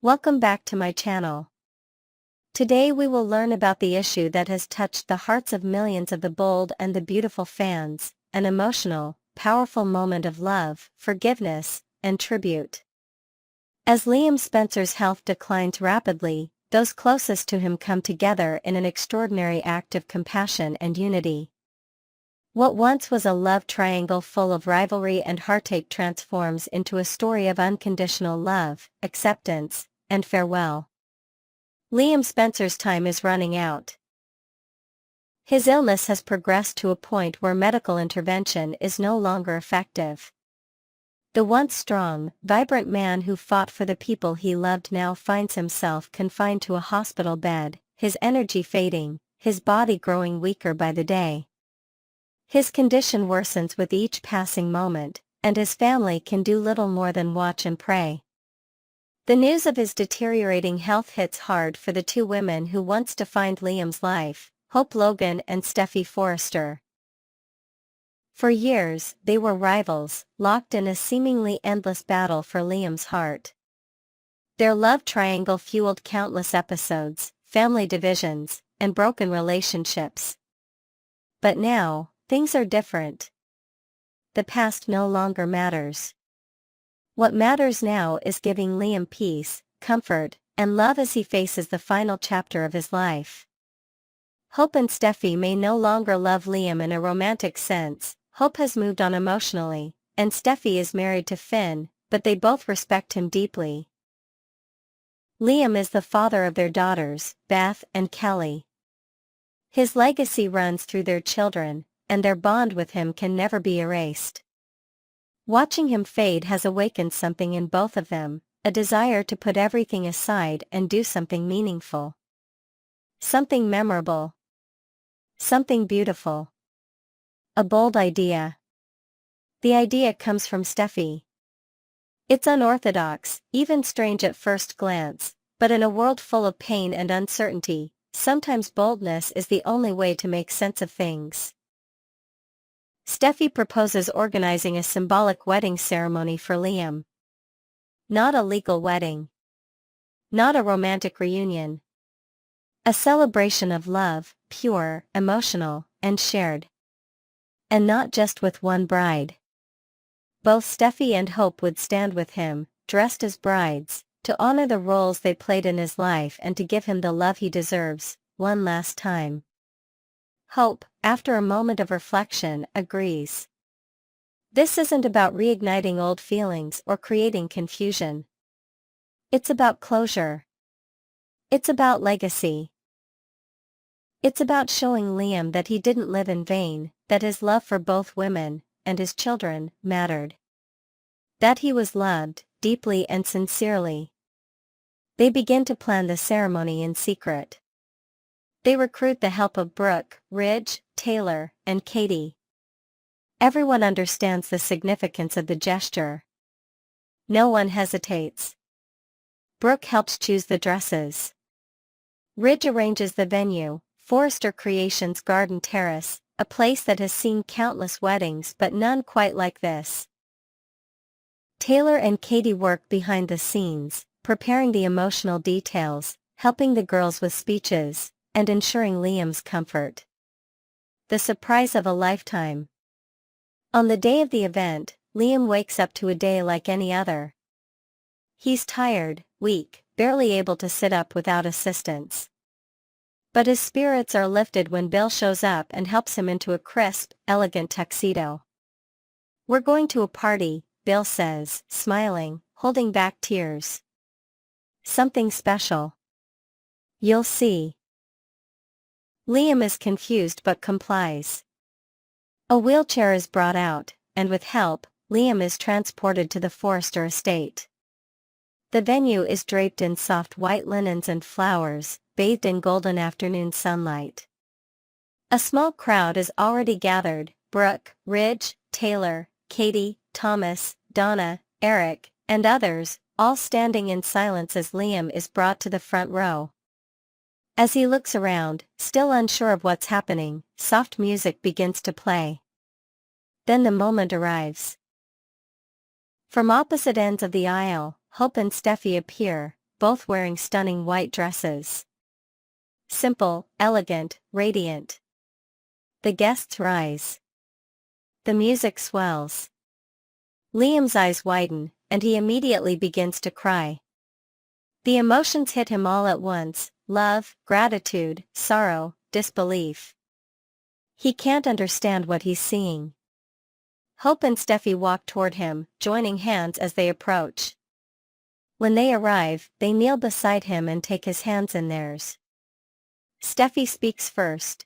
Welcome back to my channel. Today we will learn about the issue that has touched the hearts of millions of the bold and the beautiful fans, an emotional, powerful moment of love, forgiveness, and tribute. As Liam Spencer's health declines rapidly, those closest to him come together in an extraordinary act of compassion and unity. What once was a love triangle full of rivalry and heartache transforms into a story of unconditional love, acceptance, and farewell. Liam Spencer's time is running out. His illness has progressed to a point where medical intervention is no longer effective. The once strong, vibrant man who fought for the people he loved now finds himself confined to a hospital bed, his energy fading, his body growing weaker by the day. His condition worsens with each passing moment, and his family can do little more than watch and pray. The news of his deteriorating health hits hard for the two women who once defined Liam's life, Hope Logan and Steffi Forrester. For years, they were rivals, locked in a seemingly endless battle for Liam's heart. Their love triangle fueled countless episodes, family divisions, and broken relationships. But now, things are different. The past no longer matters. What matters now is giving Liam peace, comfort, and love as he faces the final chapter of his life. Hope and Steffi may no longer love Liam in a romantic sense. Hope has moved on emotionally, and Steffi is married to Finn, but they both respect him deeply. Liam is the father of their daughters, Beth and Kelly. His legacy runs through their children, and their bond with him can never be erased. Watching him fade has awakened something in both of them, a desire to put everything aside and do something meaningful. Something memorable. Something beautiful. A bold idea. The idea comes from Steffi. It's unorthodox, even strange at first glance, but in a world full of pain and uncertainty, sometimes boldness is the only way to make sense of things. Steffi proposes organizing a symbolic wedding ceremony for Liam. Not a legal wedding. Not a romantic reunion. A celebration of love, pure, emotional, and shared. And not just with one bride. Both Steffi and Hope would stand with him, dressed as brides, to honor the roles they played in his life and to give him the love he deserves, one last time. Hope, after a moment of reflection, agrees. This isn't about reigniting old feelings or creating confusion. It's about closure. It's about legacy. It's about showing Liam that he didn't live in vain, that his love for both women, and his children, mattered. That he was loved, deeply and sincerely. They begin to plan the ceremony in secret. They recruit the help of Brooke, Ridge, Taylor, and Katie. Everyone understands the significance of the gesture. No one hesitates. Brooke helps choose the dresses. Ridge arranges the venue, Forrester Creations Garden Terrace, a place that has seen countless weddings but none quite like this. Taylor and Katie work behind the scenes, preparing the emotional details, helping the girls with speeches, and ensuring Liam's comfort. The surprise of a lifetime. On the day of the event, Liam wakes up to a day like any other. He's tired, weak, barely able to sit up without assistance. But his spirits are lifted when Bill shows up and helps him into a crisp, elegant tuxedo. "We're going to a party," Bill says, smiling, holding back tears. "Something special. You'll see." Liam is confused but complies. A wheelchair is brought out, and with help, Liam is transported to the Forrester estate. The venue is draped in soft white linens and flowers, bathed in golden afternoon sunlight. A small crowd is already gathered: Brooke, Ridge, Taylor, Katie, Thomas, Donna, Eric, and others, all standing in silence as Liam is brought to the front row. As he looks around, still unsure of what's happening, soft music begins to play. Then the moment arrives. From opposite ends of the aisle, Hope and Steffi appear, both wearing stunning white dresses. Simple, elegant, radiant. The guests rise. The music swells. Liam's eyes widen, and he immediately begins to cry. The emotions hit him all at once: love, gratitude, sorrow, disbelief. He can't understand what he's seeing. Hope and Steffi walk toward him, joining hands as they approach. When they arrive, they kneel beside him and take his hands in theirs. Steffi speaks first.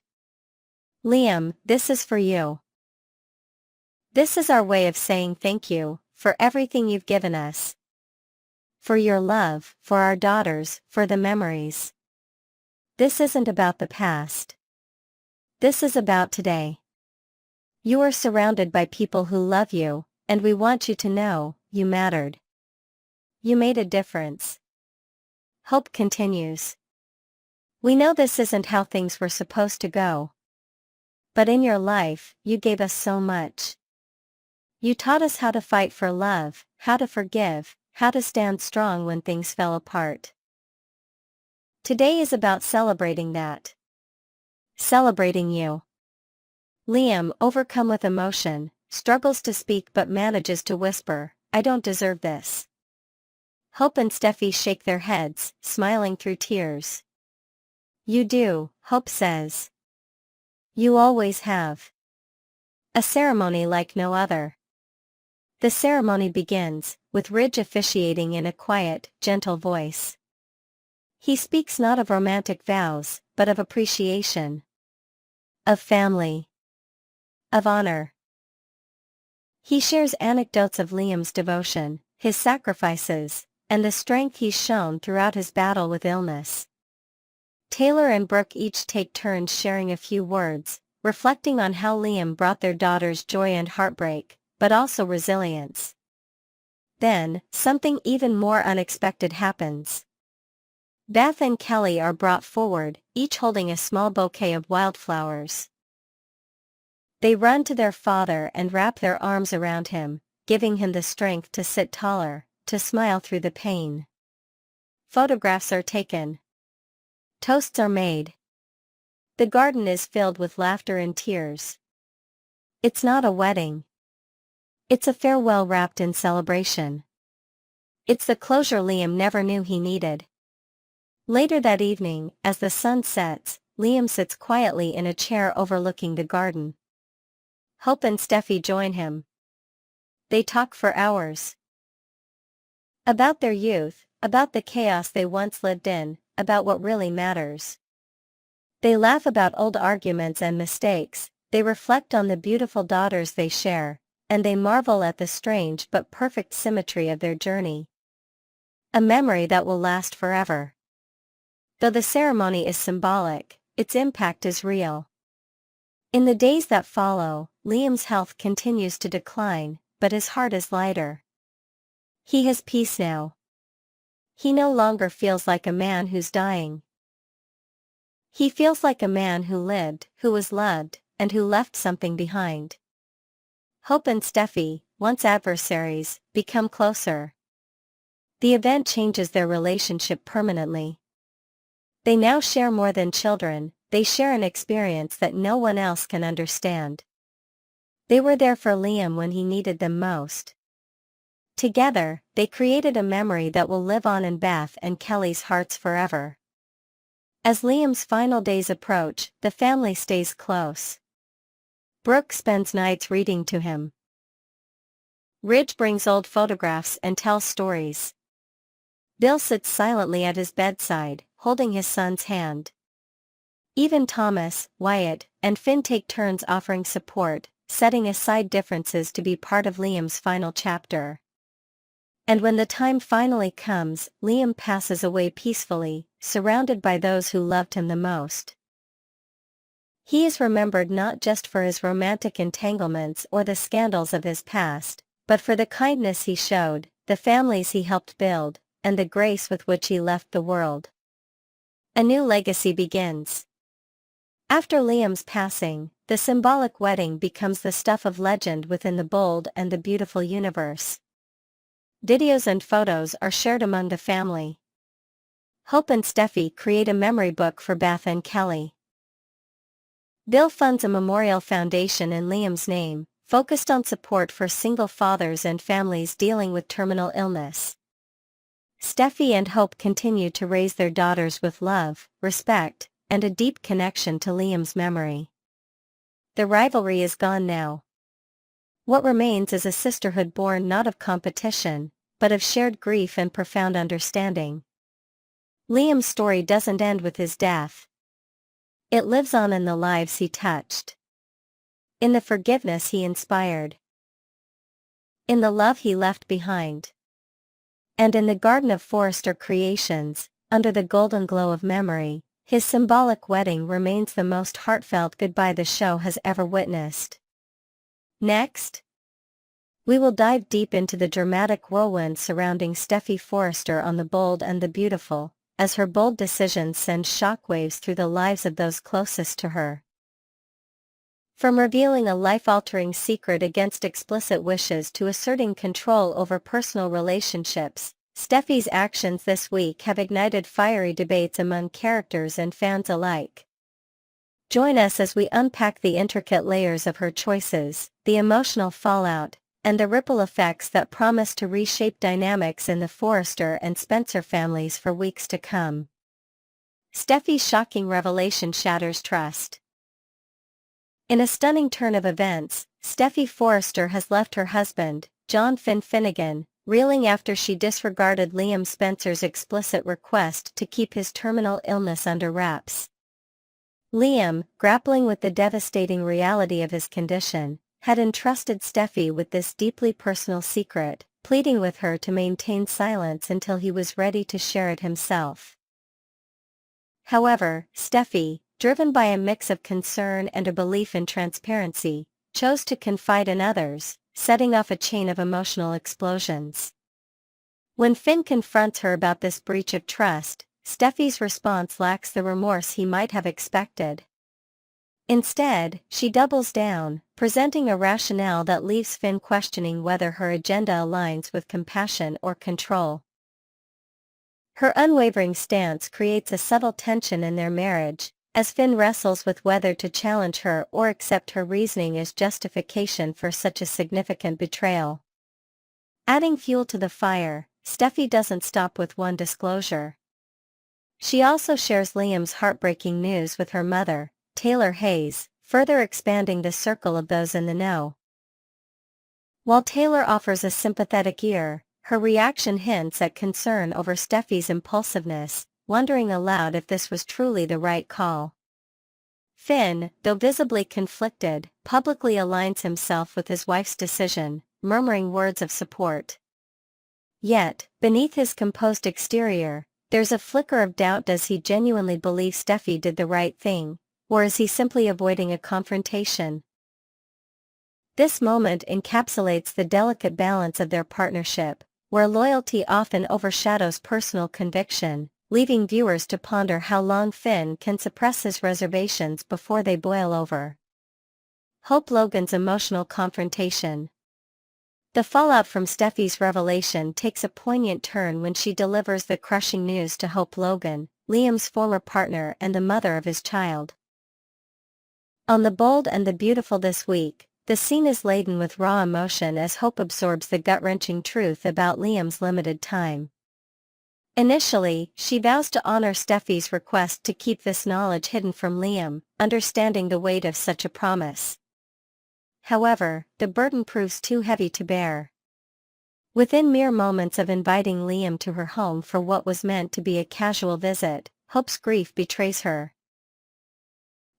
"Liam, this is for you. This is our way of saying thank you, for everything you've given us. For your love, for our daughters, for the memories. This isn't about the past. This is about today. You are surrounded by people who love you, and we want you to know, you mattered. You made a difference." Hope continues. "We know this isn't how things were supposed to go. But in your life, you gave us so much. You taught us how to fight for love, how to forgive, how to stand strong when things fell apart. Today is about celebrating that. Celebrating you." Liam, overcome with emotion, struggles to speak but manages to whisper, "I don't deserve this." Hope and Steffi shake their heads, smiling through tears. "You do," Hope says. "You always have." A ceremony like no other. The ceremony begins, with Ridge officiating in a quiet, gentle voice. He speaks not of romantic vows, but of appreciation. Of family. Of honor. He shares anecdotes of Liam's devotion, his sacrifices, and the strength he's shown throughout his battle with illness. Taylor and Brooke each take turns sharing a few words, reflecting on how Liam brought their daughters joy and heartbreak, but also resilience. Then, something even more unexpected happens. Beth and Kelly are brought forward, each holding a small bouquet of wildflowers. They run to their father and wrap their arms around him, giving him the strength to sit taller, to smile through the pain. Photographs are taken. Toasts are made. The garden is filled with laughter and tears. It's not a wedding. It's a farewell wrapped in celebration. It's the closure Liam never knew he needed. Later that evening, as the sun sets, Liam sits quietly in a chair overlooking the garden. Hope and Steffi join him. They talk for hours. About their youth, about the chaos they once lived in, about what really matters. They laugh about old arguments and mistakes, they reflect on the beautiful daughters they share, and they marvel at the strange but perfect symmetry of their journey. A memory that will last forever. Though the ceremony is symbolic, its impact is real. In the days that follow, Liam's health continues to decline, but his heart is lighter. He has peace now. He no longer feels like a man who's dying. He feels like a man who lived, who was loved, and who left something behind. Hope and Steffi, once adversaries, become closer. The event changes their relationship permanently. They now share more than children, they share an experience that no one else can understand. They were there for Liam when he needed them most. Together, they created a memory that will live on in Beth and Kelly's hearts forever. As Liam's final days approach, the family stays close. Brooke spends nights reading to him. Ridge brings old photographs and tells stories. Bill sits silently at his bedside, holding his son's hand. Even Thomas, Wyatt, and Finn take turns offering support, setting aside differences to be part of Liam's final chapter. And when the time finally comes, Liam passes away peacefully, surrounded by those who loved him the most. He is remembered not just for his romantic entanglements or the scandals of his past, but for the kindness he showed, the families he helped build, and the grace with which he left the world. A new legacy begins. After Liam's passing, the symbolic wedding becomes the stuff of legend within the bold and the beautiful universe. Videos and photos are shared among the family. Hope and Steffi create a memory book for Beth and Kelly. Bill funds a memorial foundation in Liam's name, focused on support for single fathers and families dealing with terminal illness. Steffi and Hope continue to raise their daughters with love, respect, and a deep connection to Liam's memory. The rivalry is gone now. What remains is a sisterhood born not of competition, but of shared grief and profound understanding. Liam's story doesn't end with his death. It lives on in the lives he touched, in the forgiveness he inspired, in the love he left behind, and in the garden of Forrester creations, under the golden glow of memory. His symbolic wedding remains the most heartfelt goodbye the show has ever witnessed. Next, we will dive deep into the dramatic whirlwind surrounding Steffi Forrester on The Bold and the Beautiful, as her bold decisions send shockwaves through the lives of those closest to her. From revealing a life-altering secret against explicit wishes to asserting control over personal relationships, Steffi's actions this week have ignited fiery debates among characters and fans alike. Join us as we unpack the intricate layers of her choices, the emotional fallout, and the ripple effects that promise to reshape dynamics in the Forrester and Spencer families for weeks to come. Steffi's shocking revelation shatters trust. In a stunning turn of events, Steffi Forrester has left her husband, John Finnegan, reeling after she disregarded Liam Spencer's explicit request to keep his terminal illness under wraps. Liam, grappling with the devastating reality of his condition, had entrusted Steffi with this deeply personal secret, pleading with her to maintain silence until he was ready to share it himself. However, Steffi, driven by a mix of concern and a belief in transparency, chose to confide in others, setting off a chain of emotional explosions. When Finn confronts her about this breach of trust, Steffi's response lacks the remorse he might have expected. Instead, she doubles down, presenting a rationale that leaves Finn questioning whether her agenda aligns with compassion or control. Her unwavering stance creates a subtle tension in their marriage, as Finn wrestles with whether to challenge her or accept her reasoning as justification for such a significant betrayal. Adding fuel to the fire, Steffi doesn't stop with one disclosure. She also shares Liam's heartbreaking news with her mother, Taylor Hayes, further expanding the circle of those in the know. While Taylor offers a sympathetic ear, her reaction hints at concern over Steffi's impulsiveness, wondering aloud if this was truly the right call. Finn, though visibly conflicted, publicly aligns himself with his wife's decision, murmuring words of support. Yet, beneath his composed exterior, there's a flicker of doubt. Does he genuinely believe Steffi did the right thing, or is he simply avoiding a confrontation? This moment encapsulates the delicate balance of their partnership, where loyalty often overshadows personal conviction, leaving viewers to ponder how long Finn can suppress his reservations before they boil over. Hope Logan's emotional confrontation. The fallout from Steffi's revelation takes a poignant turn when she delivers the crushing news to Hope Logan, Liam's former partner and the mother of his child. On The Bold and the Beautiful this week, the scene is laden with raw emotion as Hope absorbs the gut-wrenching truth about Liam's limited time. Initially, she vows to honor Steffi's request to keep this knowledge hidden from Liam, understanding the weight of such a promise. However, the burden proves too heavy to bear. Within mere moments of inviting Liam to her home for what was meant to be a casual visit, Hope's grief betrays her.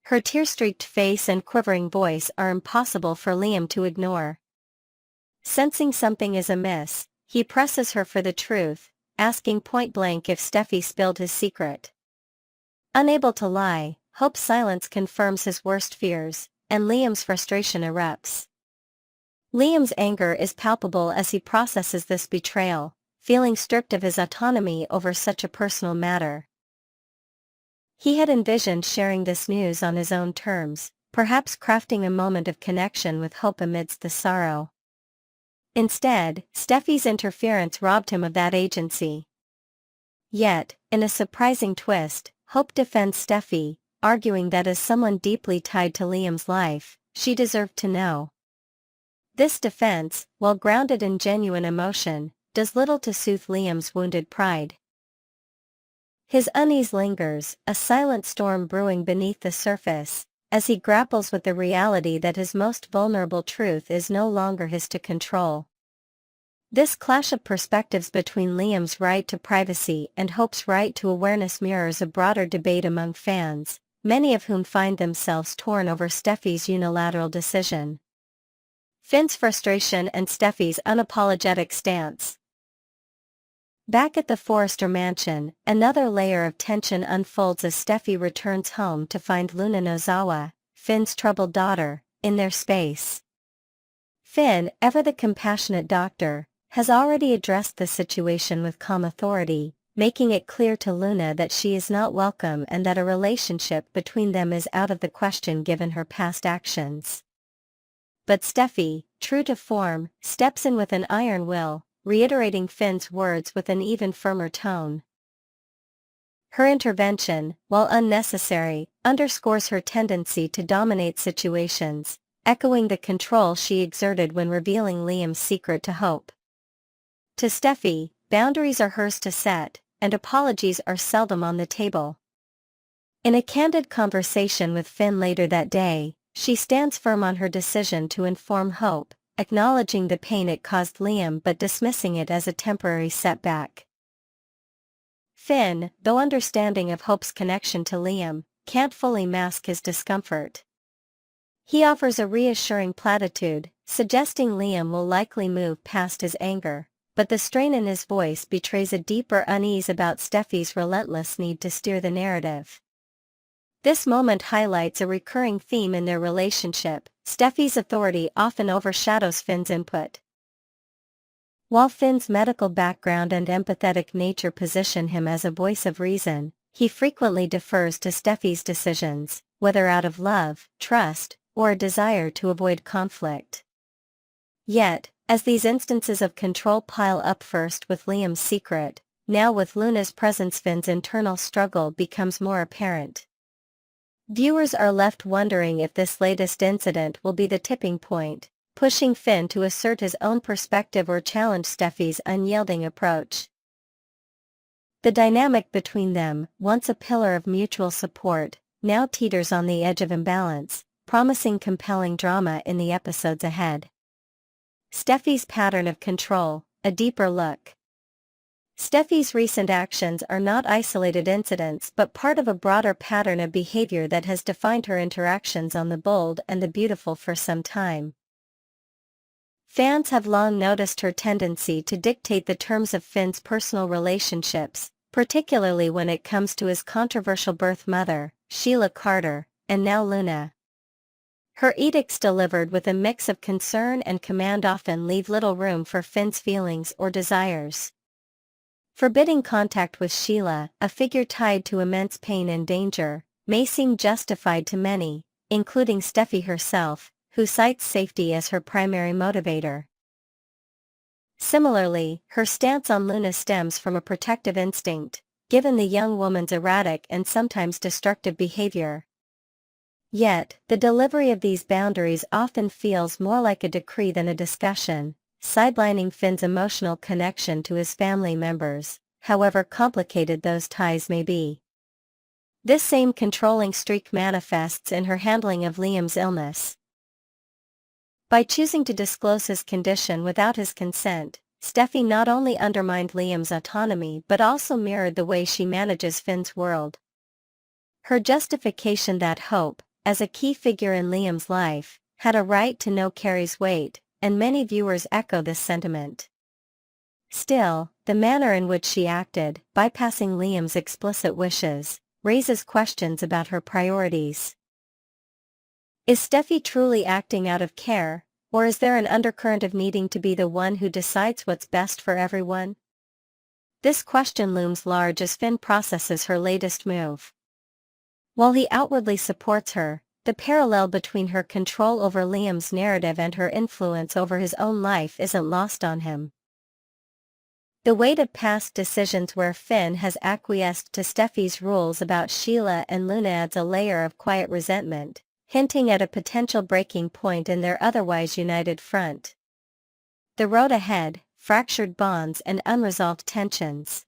Her tear-streaked face and quivering voice are impossible for Liam to ignore. Sensing something is amiss, he presses her for the truth, asking point-blank if Steffi spilled his secret. Unable to lie, Hope's silence confirms his worst fears, and Liam's frustration erupts. Liam's anger is palpable as he processes this betrayal, feeling stripped of his autonomy over such a personal matter. He had envisioned sharing this news on his own terms, perhaps crafting a moment of connection with Hope amidst the sorrow. Instead, Steffi's interference robbed him of that agency. Yet, in a surprising twist, Hope defends Steffi, arguing that as someone deeply tied to Liam's life, she deserved to know. This defense, while grounded in genuine emotion, does little to soothe Liam's wounded pride. His unease lingers, a silent storm brewing beneath the surface, as he grapples with the reality that his most vulnerable truth is no longer his to control. This clash of perspectives between Liam's right to privacy and Hope's right to awareness mirrors a broader debate among fans, many of whom find themselves torn over Steffi's unilateral decision. Finn's frustration and Steffi's unapologetic stance. Back at the Forrester mansion, another layer of tension unfolds as Steffi returns home to find Luna Nozawa, Finn's troubled daughter, in their space. Finn, ever the compassionate doctor, has already addressed the situation with calm authority, making it clear to Luna that she is not welcome and that a relationship between them is out of the question given her past actions. But Steffi, true to form, steps in with an iron will, reiterating Finn's words with an even firmer tone. Her intervention, while unnecessary, underscores her tendency to dominate situations, echoing the control she exerted when revealing Liam's secret to Hope. To Steffi, boundaries are hers to set, and apologies are seldom on the table. In a candid conversation with Finn later that day, she stands firm on her decision to inform Hope, acknowledging the pain it caused Liam but dismissing it as a temporary setback. Finn, though understanding of Hope's connection to Liam, can't fully mask his discomfort. He offers a reassuring platitude, suggesting Liam will likely move past his anger, but the strain in his voice betrays a deeper unease about Steffi's relentless need to steer the narrative. This moment highlights a recurring theme in their relationship: Steffi's authority often overshadows Finn's input. While Finn's medical background and empathetic nature position him as a voice of reason, he frequently defers to Steffi's decisions, whether out of love, trust, or a desire to avoid conflict. Yet, as these instances of control pile up, first with Liam's secret, now with Luna's presence, Finn's internal struggle becomes more apparent. Viewers are left wondering if this latest incident will be the tipping point, pushing Finn to assert his own perspective or challenge Steffi's unyielding approach. The dynamic between them, once a pillar of mutual support, now teeters on the edge of imbalance, promising compelling drama in the episodes ahead. Steffi's pattern of control, a deeper look. Steffi's recent actions are not isolated incidents but part of a broader pattern of behavior that has defined her interactions on The Bold and the Beautiful for some time. Fans have long noticed her tendency to dictate the terms of Finn's personal relationships, particularly when it comes to his controversial birth mother, Sheila Carter, and now Luna. Her edicts, delivered with a mix of concern and command, often leave little room for Finn's feelings or desires. Forbidding contact with Sheila, a figure tied to immense pain and danger, may seem justified to many, including Steffi herself, who cites safety as her primary motivator. Similarly, her stance on Luna stems from a protective instinct, given the young woman's erratic and sometimes destructive behavior. Yet, the delivery of these boundaries often feels more like a decree than a discussion, sidelining Finn's emotional connection to his family members, however complicated those ties may be. This same controlling streak manifests in her handling of Liam's illness. By choosing to disclose his condition without his consent, Steffi not only undermined Liam's autonomy but also mirrored the way she manages Finn's world. Her justification that Hope, as a key figure in Liam's life, had a right to know carries weight, and many viewers echo this sentiment. Still, the manner in which she acted, bypassing Liam's explicit wishes, raises questions about her priorities. Is Steffi truly acting out of care, or is there an undercurrent of needing to be the one who decides what's best for everyone? This question looms large as Finn processes her latest move. While he outwardly supports her, the parallel between her control over Liam's narrative and her influence over his own life isn't lost on him. The weight of past decisions where Finn has acquiesced to Steffi's rules about Sheila and Luna adds a layer of quiet resentment, hinting at a potential breaking point in their otherwise united front. The road ahead, fractured bonds and unresolved tensions.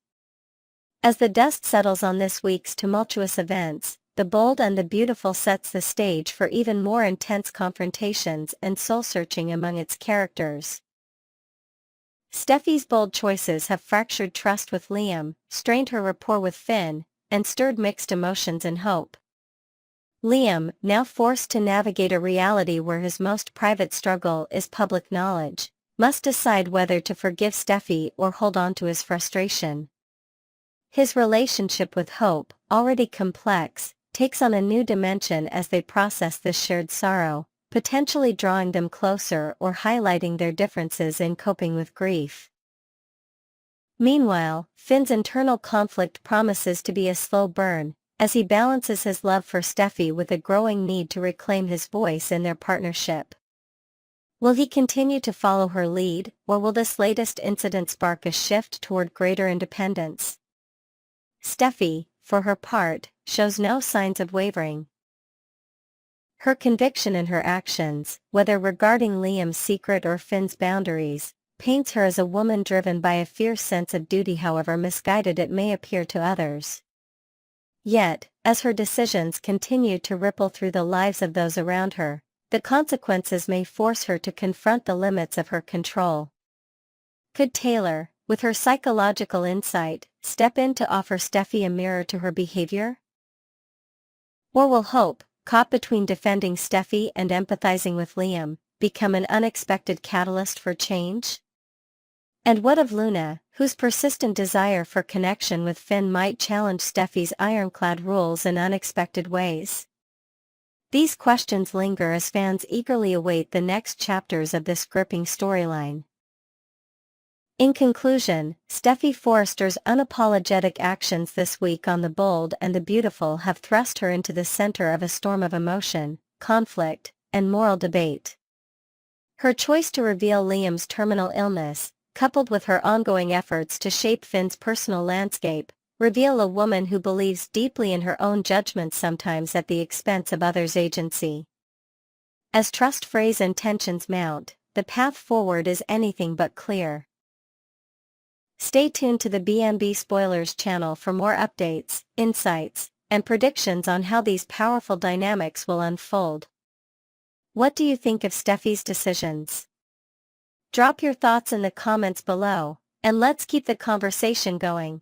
As the dust settles on this week's tumultuous events, The Bold and the Beautiful sets the stage for even more intense confrontations and soul-searching among its characters. Steffi's bold choices have fractured trust with Liam, strained her rapport with Finn, and stirred mixed emotions and hope. Liam, now forced to navigate a reality where his most private struggle is public knowledge, must decide whether to forgive Steffi or hold on to his frustration. His relationship with Hope, already complex, takes on a new dimension as they process this shared sorrow, potentially drawing them closer or highlighting their differences in coping with grief. Meanwhile, Finn's internal conflict promises to be a slow burn, as he balances his love for Steffi with a growing need to reclaim his voice in their partnership. Will he continue to follow her lead, or will this latest incident spark a shift toward greater independence? Steffi, for her part, shows no signs of wavering. Her conviction in her actions, whether regarding Liam's secret or Finn's boundaries, paints her as a woman driven by a fierce sense of duty, however misguided it may appear to others. Yet, as her decisions continue to ripple through the lives of those around her, the consequences may force her to confront the limits of her control. Could Taylor, with her psychological insight, step in to offer Steffi a mirror to her behavior? Or will Hope, caught between defending Steffi and empathizing with Liam, become an unexpected catalyst for change? And what of Luna, whose persistent desire for connection with Finn might challenge Steffi's ironclad rules in unexpected ways? These questions linger as fans eagerly await the next chapters of this gripping storyline. In conclusion, Steffi Forrester's unapologetic actions this week on The Bold and the Beautiful have thrust her into the center of a storm of emotion, conflict, and moral debate. Her choice to reveal Liam's terminal illness, coupled with her ongoing efforts to shape Finn's personal landscape, reveal a woman who believes deeply in her own judgment, sometimes at the expense of others' agency. As trust frays and tensions mount, the path forward is anything but clear. Stay tuned to the BMB Spoilers channel for more updates, insights, and predictions on how these powerful dynamics will unfold. What do you think of Steffi's decisions? Drop your thoughts in the comments below, and let's keep the conversation going.